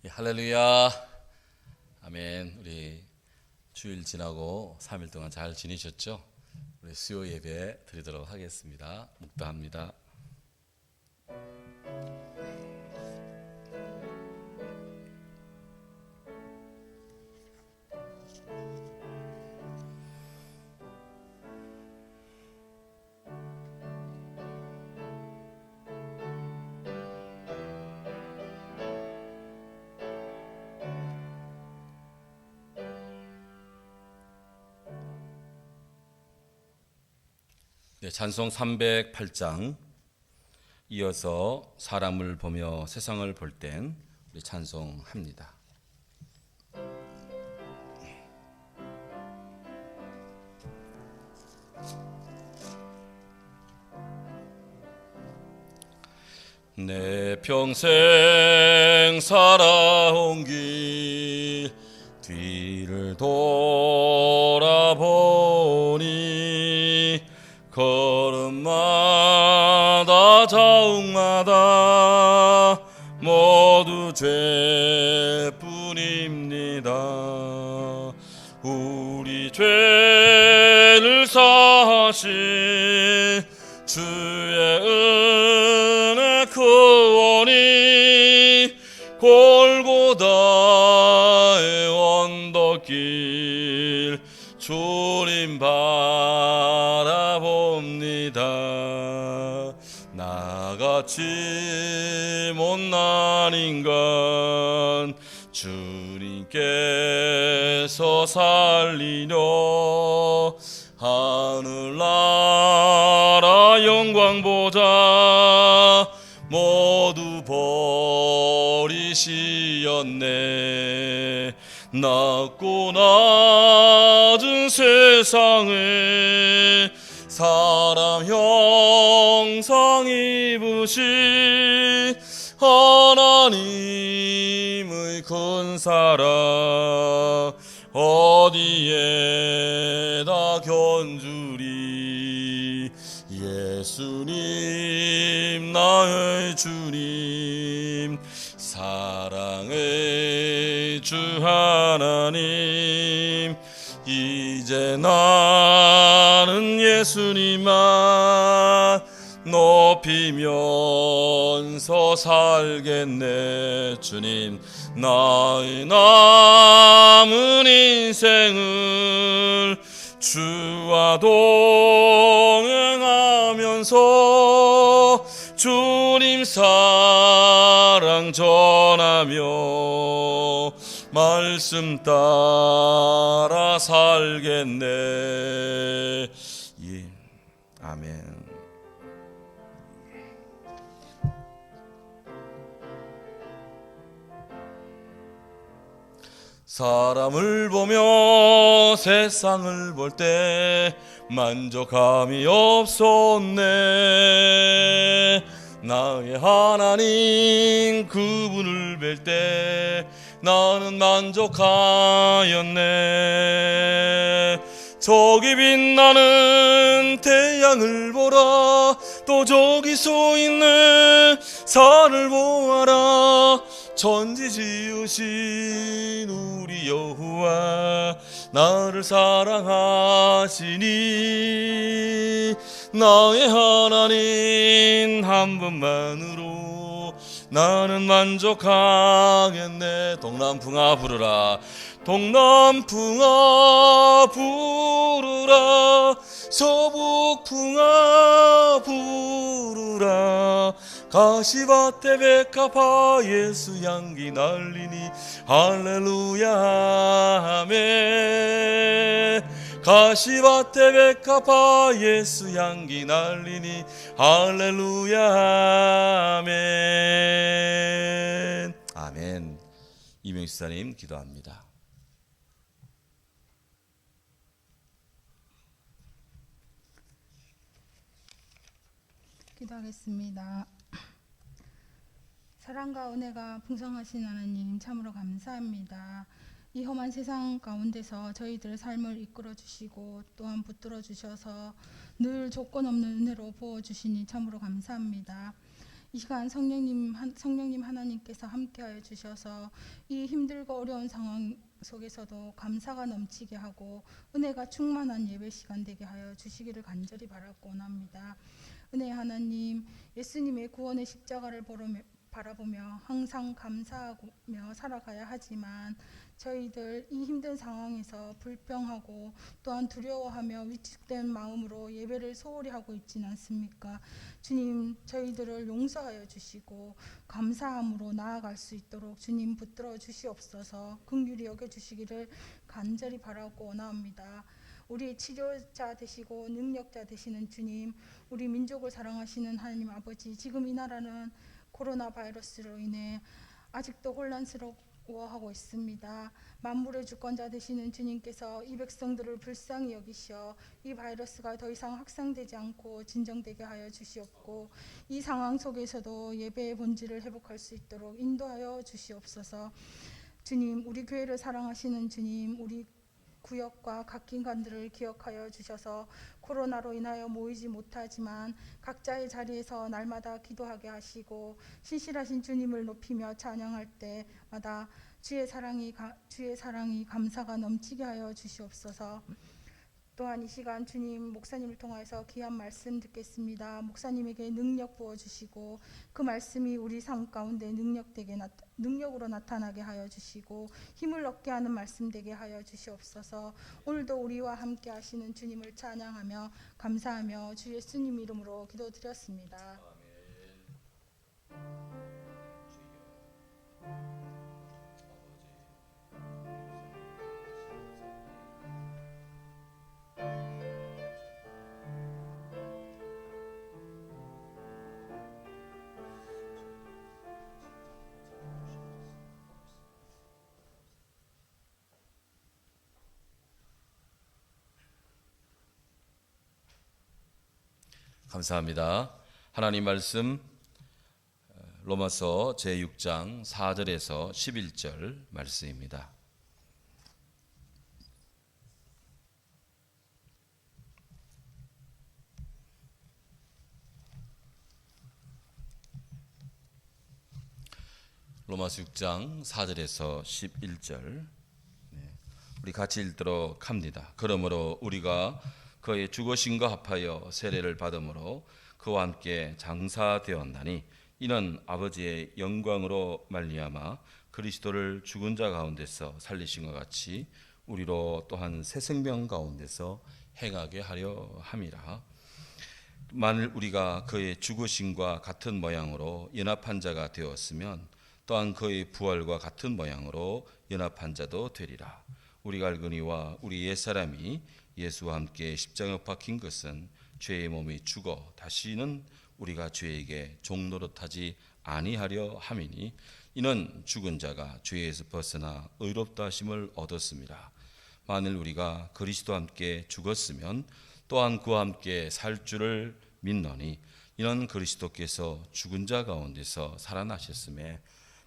할렐루야. 아멘. 우리 주일 지나고 3일 동안 잘 지내셨죠? 우리 수요 예배 드리도록 하겠습니다. 묵도합니다. 네, 찬송 308장 이어서 사람을 보며 세상을 볼 땐 우리 찬송합니다. 내 평생 살아온 길 뒤를 돌아보니 걸음마다 자욱마다 모두 죄뿐입니다. 우리 죄를 사하신 주의 은혜 크오니 골고다의 언덕길 주님 바라봅니다. 나같이 못난 인간 주님께서 살리려 하늘나라 영광보다 모두 버리시었네. 낮고 낮은 세상에 사람 형상 입으신 하나님의 큰 사랑 어디에다 견주리. 예수님 나의 주님 사랑의 주 하나님 이제 나는 예수님만 높이면서 살겠네. 주님 나의 남은 인생을 주와 동행하면서 주님 사랑 전하며 말씀 따라 살겠네. 예. 아멘. 사람을 보며 세상을 볼 때 만족함이 없었네. 나의 하나님 그분을 뵐 때 나는 만족하였네. 저기 빛나는 태양을 보라. 또 저기 서 있는 산을 보아라. 천지 지으신 우리 여호와 나를 사랑하시니 나의 하나님 한 분만으로 나는 만족하겠네. 동남풍아 부르라. 동남풍아 부르라. 서북풍아 부르라. 가시밭에 백합화 예수 향기 날리니 할렐루야 아멘. 가시밭에 백합화 예수 향기 날리니 할렐루야 아멘. 아멘. 이명수사님 기도합니다. 기도하겠습니다. 사랑과 은혜가 풍성하신 하나님 참으로 감사합니다. 이 험한 세상 가운데서 저희들의 삶을 이끌어 주시고 또한 붙들어 주셔서 늘 조건 없는 은혜로 부어주시니 참으로 감사합니다. 이 시간 성령님 하나님께서 함께하여 주셔서 이 힘들고 어려운 상황 속에서도 감사가 넘치게 하고 은혜가 충만한 예배 시간 되게 하여 주시기를 간절히 바라고 원합니다. 은혜의 하나님, 예수님의 구원의 십자가를 바라보며 항상 감사하며 살아가야 하지만 저희들 이 힘든 상황에서 불평하고 또한 두려워하며 위축된 마음으로 예배를 소홀히 하고 있지는 않습니까? 주님, 저희들을 용서하여 주시고 감사함으로 나아갈 수 있도록 주님 붙들어 주시옵소서. 긍휼히 여겨 주시기를 간절히 바라고 원합니다. 우리의 치료자 되시고 능력자 되시는 주님, 우리 민족을 사랑하시는 하나님 아버지, 지금 이 나라는 코로나 바이러스로 인해 아직도 혼란스러워하고 있습니다. 만물의 주권자 되시는 주님께서 이 백성들을 불쌍히 여기셔 이 바이러스가 더 이상 확산되지 않고 진정되게 하여 주시옵고, 이 상황 속에서도 예배의 본질을 회복할 수 있도록 인도하여 주시옵소서. 주님, 우리 교회를 사랑하시는 주님, 우리 구역과 각 기관들을 기억하여 주셔서 코로나로 인하여 모이지 못하지만 각자의 자리에서 날마다 기도하게 하시고 신실하신 주님을 높이며 찬양할 때마다 주의 사랑이 감사가 넘치게 하여 주시옵소서. 또한 이 시간 주님, 목사님을 통해서 귀한 말씀 듣겠습니다. 목사님에게 능력 부어주시고 그 말씀이 우리 삶 가운데 능력으로 나타나게 하여 주시고 힘을 얻게 하는 말씀 되게 하여 주시옵소서. 오늘도 우리와 함께 하시는 주님을 찬양하며 감사하며 주 예수님 이름으로 기도드렸습니다. 감사합니다. 하나님 말씀 로마서 제6장 4절에서 11절 말씀입니다. 로마서 6장 4절에서 11절 우리 같이 읽도록 합니다. 그러므로 우리가 그의 죽으심과 합하여 세례를 받음으로 그와 함께 장사되었나니 이는 아버지의 영광으로 말미암아 그리스도를 죽은 자 가운데서 살리신 것 같이 우리로 또한 새 생명 가운데서 행하게 하려 함이라. 만일 우리가 그의 죽으심과 같은 모양으로 연합한 자가 되었으면 또한 그의 부활과 같은 모양으로 연합한 자도 되리라. 우리가 알거니와 우리 옛사람이 예수와 함께 십자가에 박힌 것은 죄의 몸이 죽어 다시는 우리가 죄에게 종노릇하지 아니하려 함이니 이는 죽은 자가 죄에서 벗어나 의롭다 하심을 얻었습니다. 만일 우리가 그리스도와 함께 죽었으면 또한 그와 함께 살 줄을 믿노니 이는 그리스도께서 죽은 자 가운데서 살아나셨음에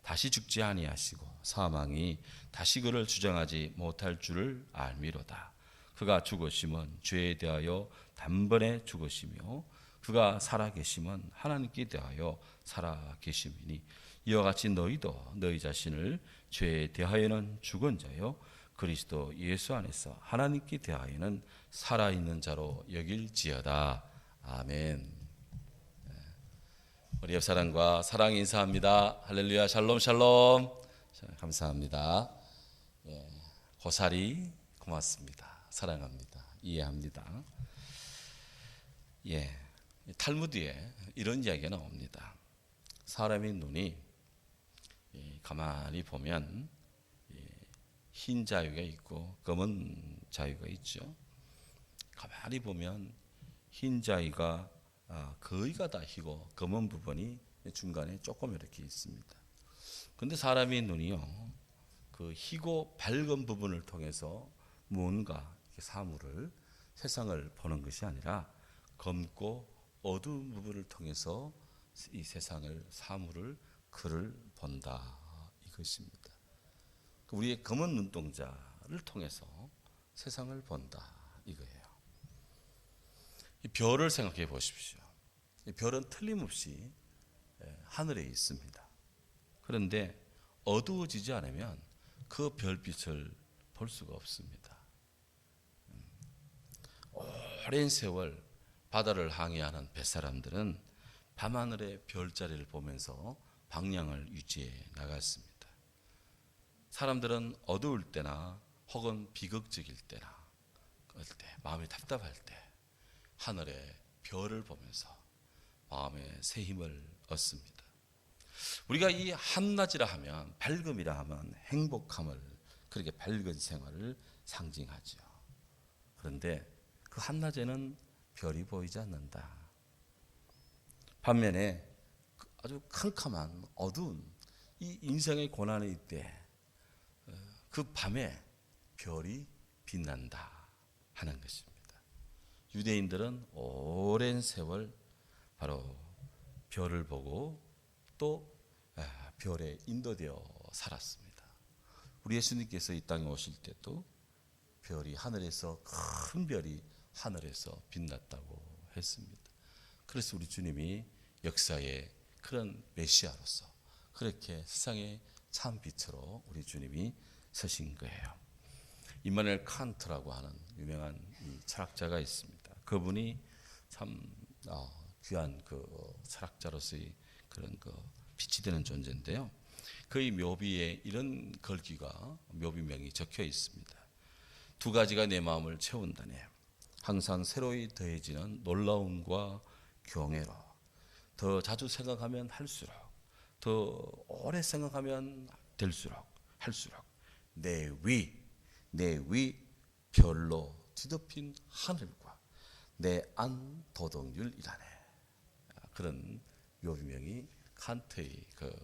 다시 죽지 아니하시고 사망이 다시 그를 주장하지 못할 줄을 알미로다. 그가 죽으심은 죄에 대하여 단번에 죽으시며 그가 살아계심은 하나님께 대하여 살아계심이니 이와 같이 너희도 너희 자신을 죄에 대하여는 죽은 자요 그리스도 예수 안에서 하나님께 대하여는 살아있는 자로 여길지어다. 아멘. 우리 옆 사람과 사랑 인사합니다. 할렐루야, 샬롬 샬롬. 감사합니다. 고사리 고맙습니다. 사랑합니다. 이해합니다. 탈무드에 이런 이야기가 나옵니다. 사람의 눈이 가만히 보면 흰 자유가 있고 검은 자유가 있죠. 가만히 보면 흰 자유가 거의가 다 희고 검은 부분이 중간에 조금 이렇게 있습니다. 그런데 사람의 눈이요, 그 희고 밝은 부분을 통해서 무언가 사물을 세상을 보는 것이 아니라 검고 어두운 부분을 통해서 이 세상을 사물을 그를 본다 이것입니다. 우리의 검은 눈동자를 통해서 세상을 본다 이거예요. 이 별을 생각해 보십시오. 이 별은 틀림없이 하늘에 있습니다. 그런데 어두워지지 않으면 그 별빛을 볼 수가 없습니다. 오랜 세월 바다를 항해하는 뱃사람들은 밤하늘의 별자리를 보면서 방향을 유지해 나갔습니다. 사람들은 어두울 때나 혹은 비극적일 때나 그럴 때 마음이 답답할 때 하늘의 별을 보면서 마음에 새 힘을 얻습니다. 우리가 이 한낮이라 하면, 밝음이라 하면 행복함을, 그렇게 밝은 생활을 상징하죠. 그런데 그 한낮에는 별이 보이지 않는다. 반면에 아주 캄캄한 어두운 이 인생의 고난의 이때 그 밤에 별이 빛난다 하는 것입니다. 유대인들은 오랜 세월 바로 별을 보고 또 별에 인도되어 살았습니다. 우리 예수님께서 이 땅에 오실 때도 별이 하늘에서, 큰 별이 하늘에서 빛났다고 했습니다. 그래서 우리 주님이 역사의 그런 메시아로서 그렇게 세상의 참 빛으로 우리 주님이 서신 거예요. 임마누엘 칸트라고 하는 유명한 이 철학자가 있습니다. 그분이 참 귀한 그 철학자로서의 그런 그 빛이 되는 존재인데요. 그의 묘비에 이런 글귀가, 묘비명이 적혀 있습니다. 두 가지가 내 마음을 채운다네. 항상 새로이 더해지는 놀라움과 경외로. 더 자주 생각하면 할수록, 더 오래 생각하면 할수록 내 위 별로 뒤덮인 하늘과 내 안 도덕률이라네. 그런 묘비명이 칸트의 그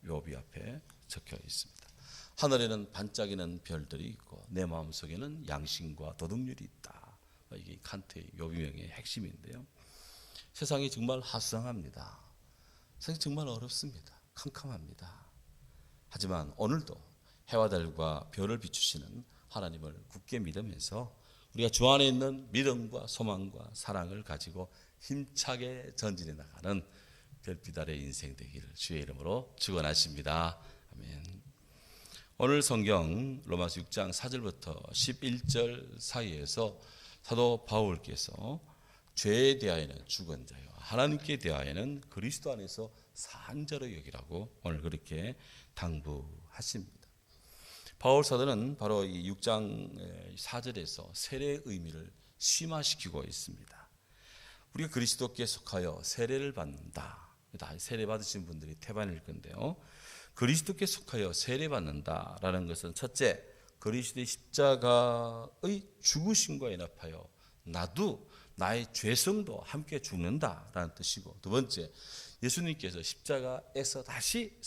묘비 앞에 적혀 있습니다. 하늘에는 반짝이는 별들이 있고 내 마음속에는 양심과 도덕률이 있다. 이게 칸트의 묘비명의 핵심인데요. 세상이 정말 하수상합니다. 세상이 정말 어렵습니다. 캄캄합니다. 하지만 오늘도 해와 달과 별을 비추시는 하나님을 굳게 믿으면서 우리가 주 안에 있는 믿음과 소망과 사랑을 가지고 힘차게 전진해 나가는 별빛 아래 인생 되기를 주의 이름으로 축원하십니다. 아멘. 오늘 성경 로마서 6장 4절부터 11절 사이에서 사도 바울께서 죄에 대하여는 죽은 자요 하나님께 대하여는 그리스도 안에서 산 자로 여기라고 오늘 그렇게 당부하십니다. 바울 사도는 바로 이 6장 4절에서 세례의 의미를 심화시키고 있습니다. 우리가 그리스도께 속하여 세례를 받는다. 세례 받으신 분들이 태반일 건데요. 그리스도께 속하여 세례 받는다라는 것은 첫째, 그리스도의 십자가의 죽으심과 연합하여 나도 나의 죄성도 함께 죽는다라는 뜻이고, 두 번째, 예수님께서 십자가에서 다시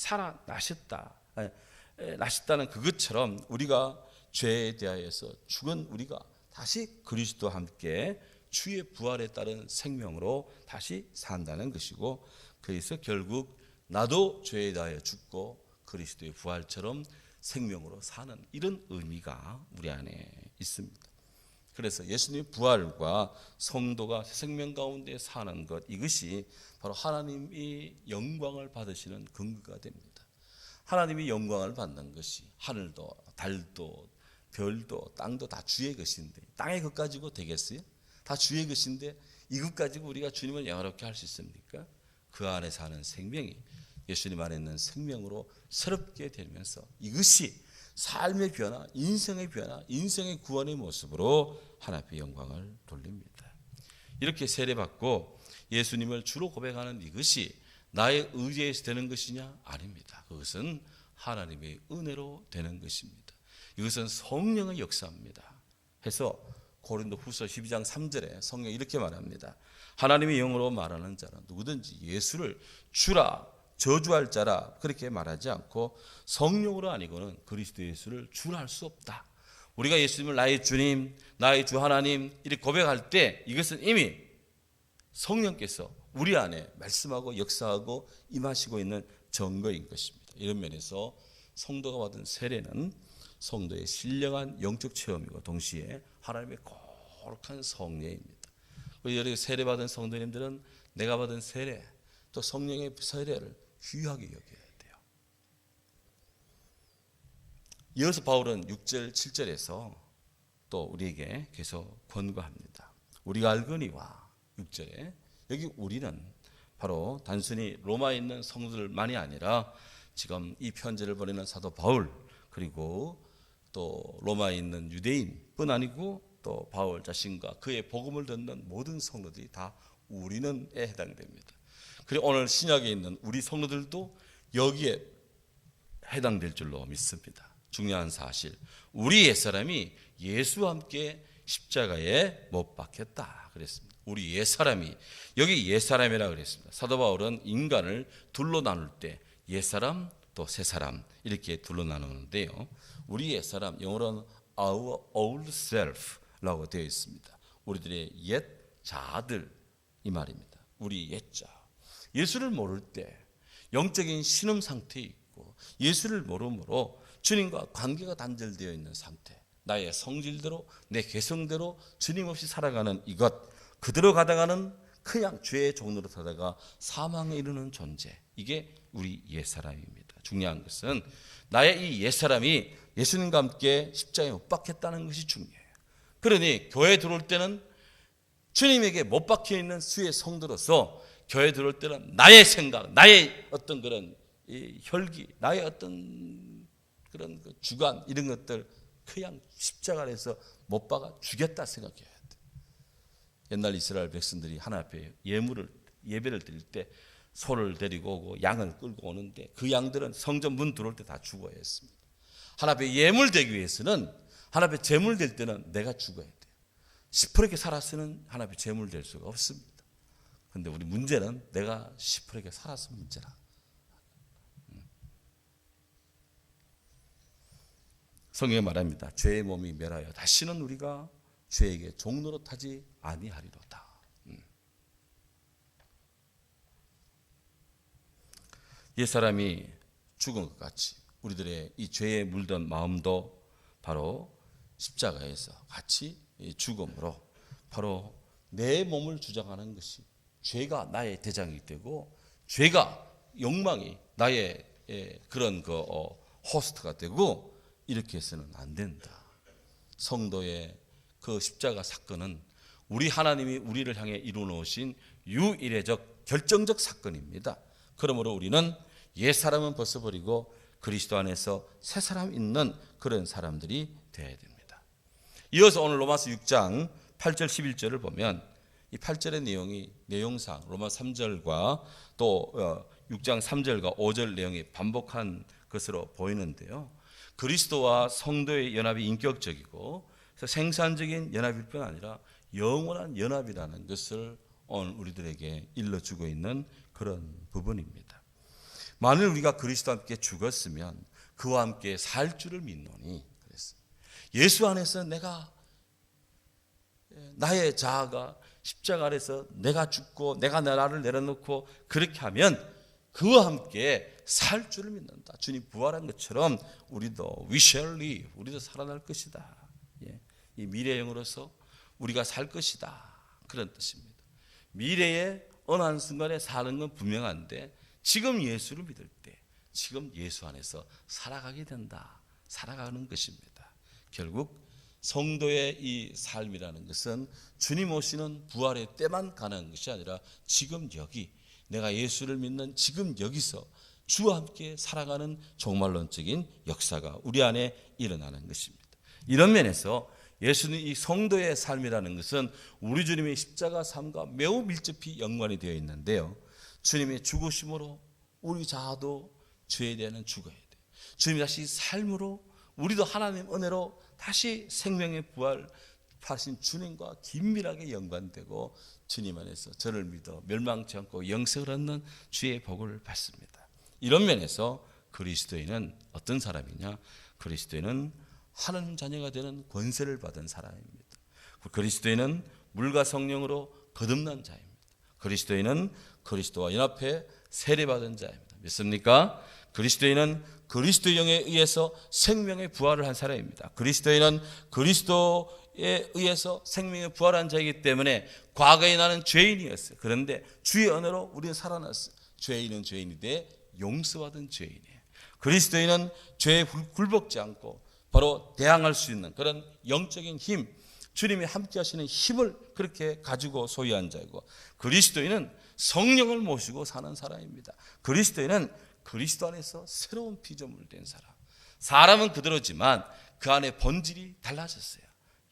나셨다는 그것처럼 우리가 죄에 대하여서 죽은 우리가 다시 그리스도와 함께 주의 부활에 따른 생명으로 다시 산다는 것이고, 그래서 결국 나도 죄에 대하여 죽고 그리스도의 부활처럼 생명으로 사는 이런 의미가 우리 안에 있습니다. 그래서 예수님의 부활과 성도가 생명 가운데 사는 것, 이것이 바로 하나님이 영광을 받으시는 근거가 됩니다. 하나님이 영광을 받는 것이 하늘도 달도 별도 땅도 다 주의 것인데, 땅의 것 가지고 되겠어요? 다 주의 것인데 이것 가지고 우리가 주님을 영화롭게 할 수 있습니까? 그 안에 사는 생명이 예수님 안에 있는 생명으로 새롭게 되면서 이것이 삶의 변화, 인생의 변화, 인생의 구원의 모습으로 하나님의 영광을 돌립니다. 이렇게 세례받고 예수님을 주로 고백하는 이것이 나의 의지에서 되는 것이냐? 아닙니다. 그것은 하나님의 은혜로 되는 것입니다. 이것은 성령의 역사입니다. 해서 고린도후서 12장 3절에 성경이 이렇게 말합니다. 하나님의 영으로 말하는 자는 누구든지 예수를 주라, 저주할 자라 그렇게 말하지 않고 성령으로 아니고는 그리스도 예수를 주라 할 수 없다. 우리가 예수님을 나의 주님, 나의 주 하나님 이렇게 고백할 때 이것은 이미 성령께서 우리 안에 말씀하고 역사하고 임하시고 있는 증거인 것입니다. 이런 면에서 성도가 받은 세례는 성도의 신령한 영적 체험이고 동시에 하나님의 거룩한 성례입니다. 여러 세례받은 성도님들은 내가 받은 세례, 또 성령의 세례를 귀하게 여겨야 돼요. 이어서 바울은 6절 7절에서 또 우리에게 계속 권고합니다. 우리가 알거니와 6절에 여기 우리는 바로 단순히 로마에 있는 성도들만이 아니라 지금 이 편지를 보내는 사도 바울, 그리고 또 로마에 있는 유대인뿐 아니고 또 바울 자신과 그의 복음을 듣는 모든 성도들이 다 우리는에 해당됩니다. 그리고 오늘 신약에 있는 우리 성도들도 여기에 해당될 줄로 믿습니다. 중요한 사실, 우리 옛사람이 예수와 함께 십자가에 못 박혔다 그랬습니다. 우리 옛사람이, 여기 옛사람이라 그랬습니다. 사도 바울은 인간을 둘로 나눌 때 옛사람 또 새사람 이렇게 둘로 나누는데요, 우리 옛사람, 영어로는 our old self라고 되어 있습니다. 우리들의 옛 자들 이 말입니다. 우리 옛자. 예수를 모를 때 영적인 신음 상태에 있고 예수를 모름으로 주님과 관계가 단절되어 있는 상태, 나의 성질대로 내 개성대로 주님 없이 살아가는 이것, 그대로 가다가는 그냥 죄의 종로로 타다가 사망에 이르는 존재, 이게 우리 옛사람입니다. 중요한 것은 나의 이 옛사람이 예수님과 함께 십자가에 못 박혔다는 것이 중요해요. 그러니 교회에 들어올 때는 주님에게 못 박혀 있는 수의 성도로서 교회에 들어올 때는 나의 생각, 나의 어떤 그런 혈기, 나의 어떤 그런 주관 이런 것들 그냥 십자가 아래서 못 박아 죽였다 생각해야 돼. 옛날 이스라엘 백성들이 하나님 앞에 예배를 드릴 때 소를 데리고 오고 양을 끌고 오는데 그 양들은 성전 문 들어올 때 다 죽어야 했습니다. 하나님 앞에 예물 되기 위해서는, 하나님 앞에 제물 될 때는 내가 죽어야 돼요. 시퍼렇게 살았으면 하나님 앞에 제물 될 수가 없습니다. 그런데 우리 문제는 내가 시퍼렇게 살아서 문제라. 성경에 말합니다. 죄의 몸이 멸하여 다시는 우리가 죄에게 종로로 타지 아니하리로다. 옛사람이 죽은 것 같이 우리들의 이 죄에 물든 마음도 바로 십자가에서 같이 죽음으로 바로 내 몸을 주장하는 것이, 죄가 나의 대장이 되고 죄가 욕망이 나의 그런 호스트가 되고 이렇게 해서는 안 된다. 성도의 그 십자가 사건은 우리 하나님이 우리를 향해 이루어 놓으신 유일의적 결정적 사건입니다. 그러므로 우리는 옛사람은 벗어버리고 그리스도 안에서 새사람 있는 그런 사람들이 되어야 됩니다. 이어서 오늘 로마서 6장 8절 11절을 보면 이 8절의 내용상 로마 3절과 또 6장 3절과 5절 내용이 반복한 것으로 보이는데요, 그리스도와 성도의 연합이 인격적이고 생산적인 연합일 뿐 아니라 영원한 연합이라는 것을 오늘 우리들에게 일러주고 있는 그런 부분입니다. 만일 우리가 그리스도와 함께 죽었으면 그와 함께 살 줄을 믿노니 그랬어요. 예수 안에서 나의 자아가 십자가 아래서 내가 죽고 내가 나를 내려놓고 그렇게 하면 그와 함께 살 줄을 믿는다. 주님 부활한 것처럼 우리도 we shall live, 우리도 살아날 것이다. 이 미래형으로서 우리가 살 것이다, 그런 뜻입니다. 미래의 어느 한순간에 사는 건 분명한데 지금 예수를 믿을 때 지금 예수 안에서 살아가게 된다, 살아가는 것입니다. 결국 성도의 이 삶이라는 것은 주님 오시는 부활의 때만 가능한 것이 아니라 지금 여기 내가 예수를 믿는 지금 여기서 주와 함께 살아가는 종말론적인 역사가 우리 안에 일어나는 것입니다. 이런 면에서 예수님 이 성도의 삶이라는 것은 우리 주님의 십자가 삶과 매우 밀접히 연관이 되어 있는데요, 주님의 죽으심으로 우리 자아도 죄에 대한 죽어야 돼. 주님 다시 삶으로 우리도 하나님 은혜로 다시 생명의 부활 하신 주님과 긴밀하게 연관되고 주님 안에서 저를 믿어 멸망치 않고 영생을 얻는 주의 복을 받습니다. 이런 면에서 그리스도인은 어떤 사람이냐? 그리스도인은 하나님 자녀가 되는 권세를 받은 사람입니다. 그리스도인은 물과 성령으로 거듭난 자입니다. 그리스도인은 그리스도와 연합해 세례받은 자입니다. 믿습니까? 그리스도인은 그리스도의 영에 의해서 생명의 부활을 한 사람입니다. 그리스도인은 그리스도에 의해서 생명의 부활한 자이기 때문에 과거에 나는 죄인이었어요. 그런데 주의 은혜로 우리는 살아났어요. 죄인은 죄인인데 용서받은 죄인이에요. 그리스도인은 죄에 굴복지 않고 바로 대항할 수 있는 그런 영적인 힘, 주님이 함께 하시는 힘을 그렇게 가지고 소유한 자이고, 그리스도인은 성령을 모시고 사는 사람입니다. 그리스도인은 그리스도 안에서 새로운 피조물 된 사람. 사람은 그대로지만 그 안에 본질이 달라졌어요.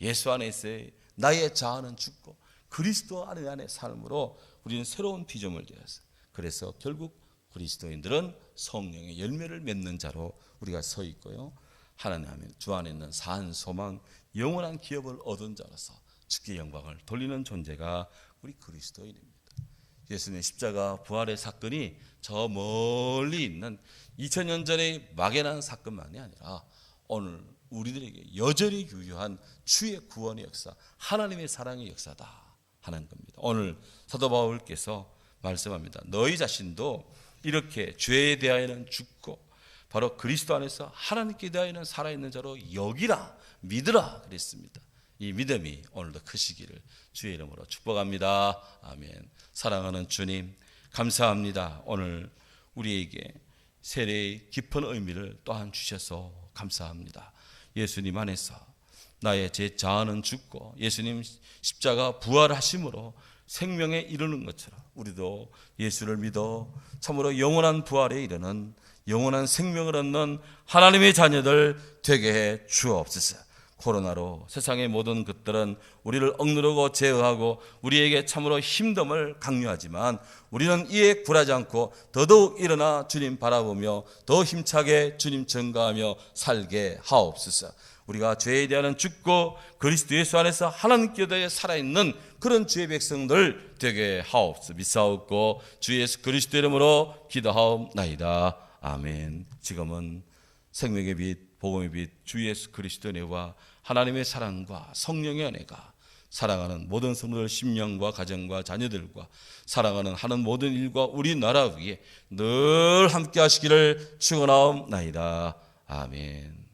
예수 안에서의 나의 자아는 죽고 그리스도 안의 삶으로 우리는 새로운 피조물 되었어요. 그래서 결국 그리스도인들은 성령의 열매를 맺는 자로 우리가 서 있고요. 하나님 주 안에 있는 산 소망, 영원한 기업을 얻은 자로서 주께 영광을 돌리는 존재가 우리 그리스도인입니다. 예수님의 십자가 부활의 사건이 저 멀리 있는 2000년 전의 막연한 사건만이 아니라 오늘 우리들에게 여전히 유효한 주의 구원의 역사, 하나님의 사랑의 역사다 하는 겁니다. 오늘 사도 바울께서 말씀합니다. 너희 자신도 이렇게 죄에 대하여는 죽고 바로 그리스도 안에서 하나님께 대하여는 살아있는 자로 여기라, 믿으라 그랬습니다. 이 믿음이 오늘도 크시기를 주의 이름으로 축복합니다. 아멘. 사랑하는 주님, 감사합니다. 오늘 우리에게 세례의 깊은 의미를 또한 주셔서 감사합니다. 예수님 안에서 나의 제 자아는 죽고 예수님 십자가 부활하심으로 생명에 이르는 것처럼 우리도 예수를 믿어 참으로 영원한 부활에 이르는 영원한 생명을 얻는 하나님의 자녀들 되게 해 주옵소서. 코로나로 세상의 모든 것들은 우리를 억누르고 제어하고 우리에게 참으로 힘듦을 강요하지만 우리는 이에 굴하지 않고 더더욱 일어나 주님 바라보며 더 힘차게 주님 증거하며 살게 하옵소서. 우리가 죄에 대하여는 죽고 그리스도 예수 안에서 하나님께 대해 살아있는 그런 주의 백성들 되게 하옵소서. 믿사옵고 주 예수 그리스도 이름으로 기도하옵나이다. 아멘. 지금은 생명의 빛, 복음의 빛, 주 예수 그리스도의 은혜와 하나님의 사랑과 성령의 은혜가 사랑하는 모든 성도들 심령과 가정과 자녀들과 사랑하는 하는 모든 일과 우리나라 위에 늘 함께 하시기를 축원하옵나이다. 아멘.